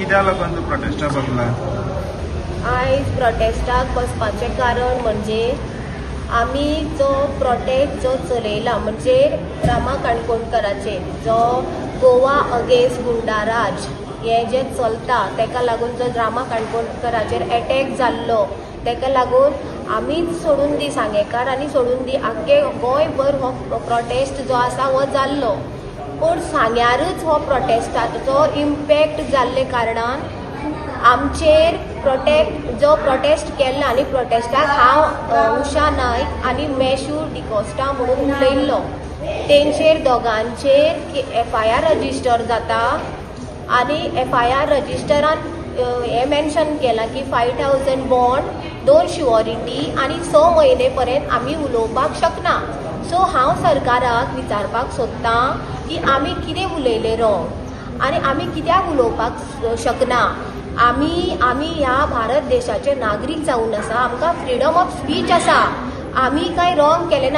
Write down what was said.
कित्या लागून तूं प्रोटेस्टाक बसला? आयज प्रोटेस्टाक बसपाचें कारण म्हणजे आमी जो प्रोटेस्ट जो चलयला म्हणजे रामा काणकोणकराचेर जो गोवा अगेन्स्ट गुंडाराज हे जे चलता तेका लागून जो रामा काणकोणकराचेर अटॅक जाल्लो तेका लागून आमीच सोडून दी सांगेकार आनी सोडून दी आख्खे गोंयभर हो प्रोटेस्ट जो आसा हो जाल्लो. पूण सांग्यारच हो प्रोटेस्टाचो इम्पॅक्ट जाल्ले कारणान आमचेर प्रोटेस्ट केल्लो आनी प्रोटेस्टाक हांव उशा नायक आनी मेशू डिकोस्टा म्हणून उलयल्लो. तेंचेर दोगांचेर FIR रजिस्टर जाता आनी FIR रजिस्टरान हे मेन्शन केलां की 5000 बॉन्ड 2 शुअरिटी आनी 6 म्हयने पर्यंत आमी उलोवपाक शकना. सो हांव सरकाराक विचारपाक सोदतां की आमी कितें उलयलें रॉंग आनी आमी कित्याक उलोवपाक शकना. आमी ह्या भारत देशाचे नागरीक जावन आसा, आमकां फ्रीडम ऑफ स्पीच आसा, आमी काय रॉंग केलें ना.